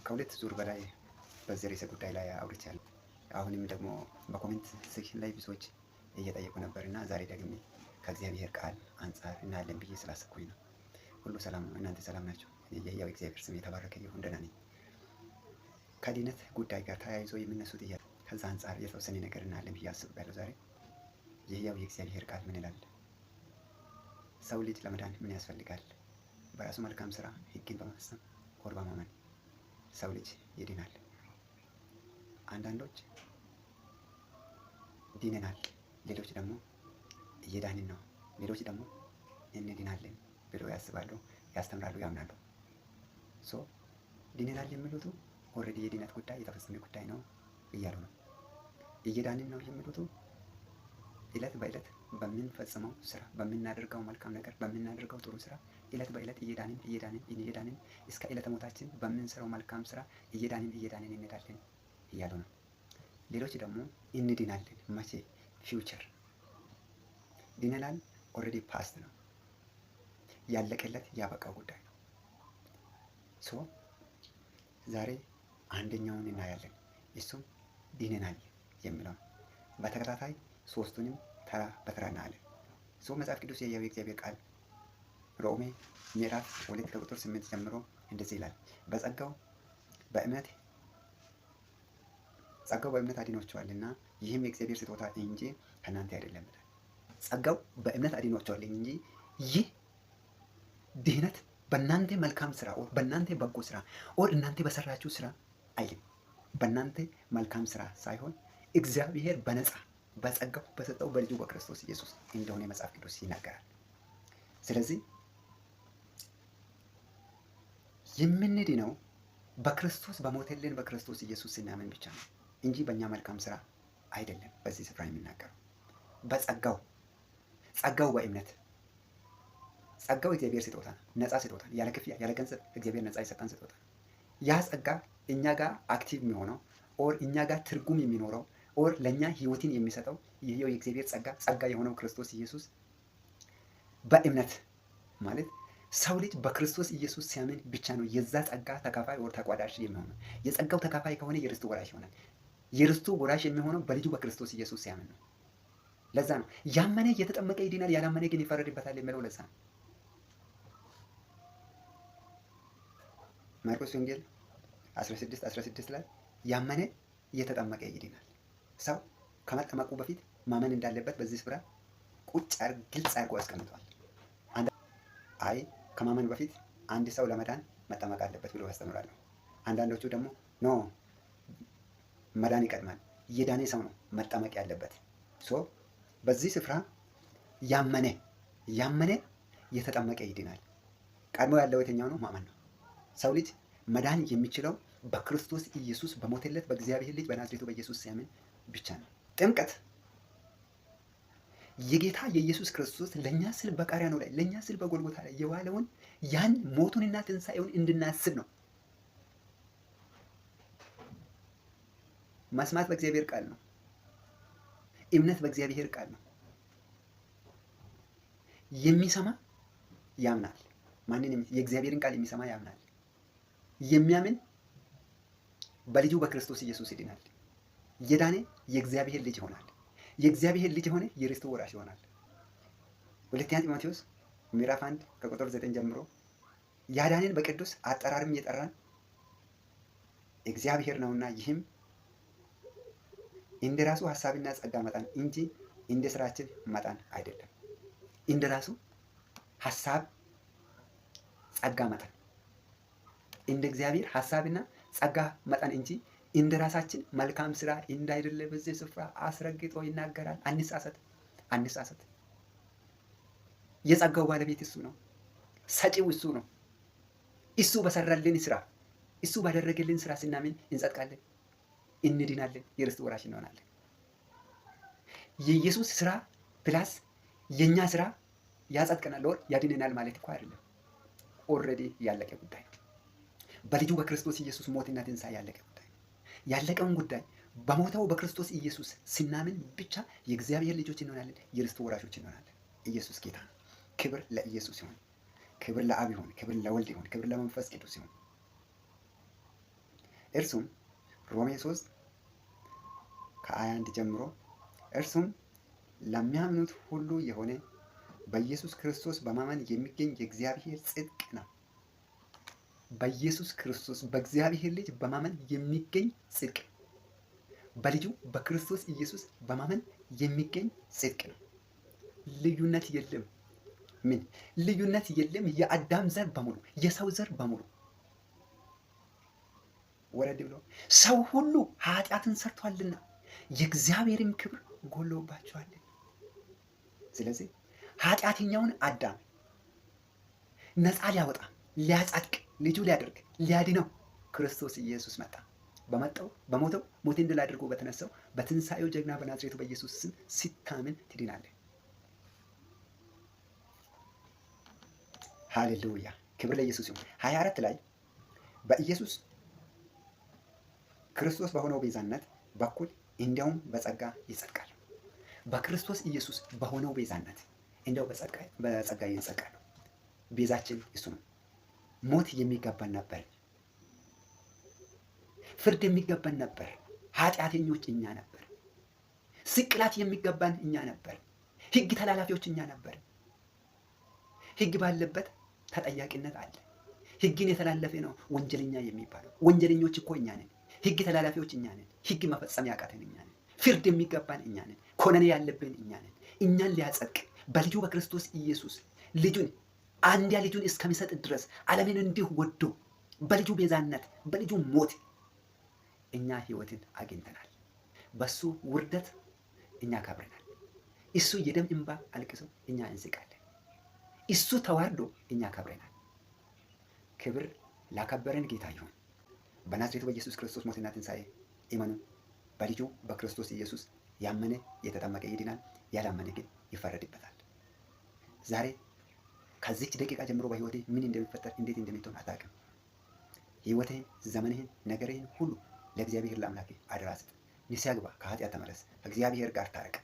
ከሁለት ዙር በላይ በዚህ ርዕሰ ጉዳይ ላይ አውርቻለሁ። አሁንም ደግሞ በኮሜንት ሴክሽን ላይ ብዙዎች እየጠየቁ ነበር እና ዛሬ ደግሞ ከእግዚአብሔር ቃል አንጻር እናያለን ብዬ ስላሰብኩኝ ነው። ሁሉ ሰላም ነው? እናንተ ሰላም ናቸው? የሕያው እግዚአብሔር ስም የተባረከ ይሁን። ደህና ነኝ። ከድነት ጉዳይ ጋር ተያይዞ የሚነሱ ጥያቄ ከዛ አንጻር የተወሰነ ነገር እናያለን ብዬ አስቤያለሁ። ዛሬ የሕያው የእግዚአብሔር ቃል ምን ይላል? ሰው ልጅ ለመዳን ምን ያስፈልጋል? በራሱ መልካም ስራ ሕግን በመፈጸም ወር በማመን ሰው ልጅ ይድናል። አንዳንዶች ድነናል፣ ሌሎች ደግሞ እየዳንን ነው፣ ሌሎች ደግሞ እንድናለን ብለው ያስባሉ፣ ያስተምራሉ፣ ያምናሉ። ድነናል የሚሉት ኦልሬዲ የድነት ጉዳይ የተፈጸመ ጉዳይ ነው እያሉ ነው። እየዳንን ነው የሚሉት እለት በእለት በምንፈጽመው ስራ፣ በምናደርገው መልካም ነገር፣ በምናደርገው ጥሩ ስራ እለት በእለት እየዳንን እስከ ዕለተ ሞታችን በምንሰራው መልካም ስራ እየዳንን እንሄዳለን እያሉ ነው። ሌሎች ደግሞ እንድናለን። መቼ? ፊውቸር። ድነናል ኦልሬዲ ፓስት ነው፣ ያለቀለት ያበቃው ጉዳይ ነው። ዛሬ አንደኛውን እናያለን። እሱም ድነናል የሚለውን በተከታታይ ሶስቱንም ተራ በተራ እናያለን። መጽሐፍ ቅዱስ የሕያው የእግዚአብሔር ቃል ሮሜ ምዕራፍ 2 ከቁጥር 8 ጀምሮ እንደዚህ ይላል። ጸጋው በእምነት አድኗችኋልና ይህም የእግዚአብሔር ስጦታ እንጂ ከእናንተ አይደለም ይላል። ጸጋው በእምነት አድኗችኋል እንጂ ይህ ድህነት በእናንተ መልካም ስራ ኦር በእናንተ በጎ ስራ ኦር እናንተ በሰራችሁ ስራ አይልም። በእናንተ መልካም ስራ ሳይሆን እግዚአብሔር በነፃ በጸጋው በሰጠው በልጁ በክርስቶስ ኢየሱስ እንደሆነ መጽሐፍ ቅዱስ ይናገራል። ስለዚህ የምንድነው በክርስቶስ በሞተልን በክርስቶስ ኢየሱስ ስናምን ብቻ ነው እንጂ በእኛ መልካም ስራ አይደለም። በዚህ ስፍራ የሚናገረው ጸጋው በእምነት ጸጋው እግዚአብሔር ስጦታ ነው፣ ነፃ ስጦታ ነው፣ ያለ ክፍያ ያለ ገንዘብ እግዚአብሔር ነፃ የሰጠን ስጦታ ነው። ያ ጸጋ እኛ ጋር አክቲቭ የሚሆነው ኦር እኛ ጋር ትርጉም የሚኖረው ኦር ለእኛ ህይወትን የሚሰጠው ይሄው የእግዚአብሔር ጸጋ የሆነው ክርስቶስ ኢየሱስ በእምነት ማለት ሰው ልጅ በክርስቶስ ኢየሱስ ሲያምን ብቻ ነው የዛ ጸጋ ተካፋይ ኦር ተቋዳሽ የሚሆነው። የጸጋው ተካፋይ ከሆነ የርስቱ ወራሽ ይሆናል። የርስቱ ወራሽ የሚሆነው በልጁ በክርስቶስ ኢየሱስ ሲያምን ነው። ለዛ ነው ያመነ እየተጠመቀ ይድናል፣ ያላመነ ግን ይፈረድበታል የሚለው። ለዛ ነው ማርቆስ ወንጌል 16:16 ላይ ያመነ እየተጠመቀ ይድናል። ሰው ከመጠመቁ በፊት ማመን እንዳለበት በዚህ ስፍራ ግልጽ አድርጎ ያስቀምጠዋል። አይ ከማመን በፊት አንድ ሰው ለመዳን መጠመቅ አለበት ብሎ ያስተምራሉ። አንዳንዶቹ ደግሞ ኖ መዳን ይቀድማል፣ እየዳነ ሰው ነው መጠመቅ ያለበት። በዚህ ስፍራ ያመነ የተጠመቀ ይድናል። ቀድሞ ያለው የትኛው ነው? ማመን ነው። ሰው ልጅ መዳን የሚችለው በክርስቶስ ኢየሱስ በሞተለት በእግዚአብሔር ልጅ በናዝሬቱ በኢየሱስ ሲያምን ብቻ ነው። ጥምቀት የጌታ የኢየሱስ ክርስቶስ ለእኛ ስል በቀራንዮ ላይ ለእኛ ስል በጎልጎታ ላይ የዋለውን ያን ሞቱንና ትንሣኤውን እንድናስብ ነው። መስማት በእግዚአብሔር ቃል ነው። እምነት በእግዚአብሔር ቃል ነው። የሚሰማ ያምናል። ማንንም የእግዚአብሔርን ቃል የሚሰማ ያምናል። የሚያምን በልጁ በክርስቶስ ኢየሱስ ይድናል። የዳነ የእግዚአብሔር ልጅ ይሆናል። የእግዚአብሔር ልጅ የሆነ የርስቱ ወራሽ ይሆናል። ሁለተኛ ጢሞቴዎስ ምዕራፍ 1 ከቁጥር 9 ጀምሮ ያዳነን በቅዱስ አጠራርም የጠራን እግዚአብሔር ነውና ይህም እንደ ራሱ ሐሳብና ጸጋ መጠን እንጂ እንደ ስራችን መጠን አይደለም። እንደ ራሱ ሐሳብ ጸጋ መጠን እንደ እግዚአብሔር ሐሳብና ጸጋ መጠን እንጂ እንደ ራሳችን መልካም ስራ እንዳይደለ በዚህ ስፍራ አስረግጦ ይናገራል። አንሳሳት። የጸጋው ባለቤት እሱ ነው። ሰጪው እሱ ነው። እሱ በሰራልን ስራ፣ እሱ ባደረገልን ስራ ስናምን እንጸድቃለን፣ እንድናለን፣ የርስቱ ወራሽ እንሆናለን። የኢየሱስ ስራ ፕላስ የኛ ስራ ያጸድቀናል ወር ያድነናል ማለት እኮ አይደለም። ኦልሬዲ ያለቀ ጉዳይ ነው። በልጁ በክርስቶስ ኢየሱስ ሞትና ትንሣኤ ያለቀ ጉዳይ ነው። ያለቀውን ጉዳይ በሞተው በክርስቶስ ኢየሱስ ስናምን ብቻ የእግዚአብሔር ልጆች እንሆናለን፣ የርስቱ ወራሾች እንሆናለን። ኢየሱስ ጌታ ነው። ክብር ለኢየሱስ ይሁን። ክብር ለአብ ይሁን። ክብር ለወልድ ይሁን። ክብር ለመንፈስ ቅዱስ ይሁን። እርሱም ሮሜ 3 ከ21 ጀምሮ እርሱም ለሚያምኑት ሁሉ የሆነ በኢየሱስ ክርስቶስ በማመን የሚገኝ የእግዚአብሔር ጽድቅ ነው። በኢየሱስ ክርስቶስ በእግዚአብሔር ልጅ በማመን የሚገኝ ጽድቅ፣ በልጁ በክርስቶስ ኢየሱስ በማመን የሚገኝ ጽድቅ ነው። ልዩነት የለም። ምን ልዩነት የለም? የአዳም ዘር በሙሉ የሰው ዘር በሙሉ ወረድ ብሎ ሰው ሁሉ ኃጢአትን ሰርቷልና የእግዚአብሔርም ክብር ጎሎባቸዋል። ስለዚህ ኃጢአተኛውን አዳም ነፃ ሊያወጣ ሊያጸድቅ ልጁ ሊያደርግ ሊያድነው ክርስቶስ ኢየሱስ መጣ። በሞተው ሞትን ድል አድርጎ በተነሳው በትንሣኤው ጀግና በናዝሬቱ በኢየሱስ ስም ሲታምን ትድናለህ። ሃሌሉያ! ክብር ለኢየሱስ ይሁን። 24 ላይ በኢየሱስ ክርስቶስ በሆነው ቤዛነት በኩል እንዲያውም በጸጋ ይጸድቃል። በክርስቶስ ኢየሱስ በሆነው ቤዛነት እንዲያው በጸጋ ይጸድቃል። ቤዛችን እሱ ነው። ሞት የሚገባን ነበር። ፍርድ የሚገባን ነበር። ኃጢአተኞች እኛ ነበር። ስቅላት የሚገባን እኛ ነበር። ሕግ ተላላፊዎች እኛ ነበር። ሕግ ባለበት ተጠያቂነት አለ። ሕግን የተላለፈ ነው ወንጀለኛ የሚባለው። ወንጀለኞች እኮ እኛ ነን። ሕግ ተላላፊዎች እኛ ነን። ሕግ መፈጸም ያቃተን እኛ ነን። ፍርድ የሚገባን እኛ ነን። ኮነኔ ያለብን እኛ ነን። እኛን ሊያጸድቅ በልጁ በክርስቶስ ኢየሱስ ልጁን አንድያ ልጁን እስከሚሰጥ ድረስ ዓለምን እንዲሁ ወዶ በልጁ ቤዛነት በልጁ ሞት እኛ ሕይወትን አግኝተናል። በሱ ውርደት እኛ ከብረናል። እሱ የደም እንባ አልቅሶ እኛ እንስቃለን። እሱ ተዋርዶ እኛ ከብረናል። ክብር ላከበረን ጌታ ይሁን። በናዝሬቱ በኢየሱስ ክርስቶስ ሞትና ትንሣኤ እመኑ። በልጁ በክርስቶስ ኢየሱስ ያመነ የተጠመቀ ይድናል፣ ያላመነ ግን ይፈረድበታል። ዛሬ ከዚች ደቂቃ ጀምሮ በህይወቴ ምን እንደሚፈጠር እንዴት እንደሚሆን አታውቅም። ህይወትህን፣ ዘመንህን፣ ነገርህን ሁሉ ለእግዚአብሔር ለአምላክ አደራ ስጥ። ንስሐ ግባ፣ ከኃጢአት ተመለስ፣ ከእግዚአብሔር ጋር ታረቅ።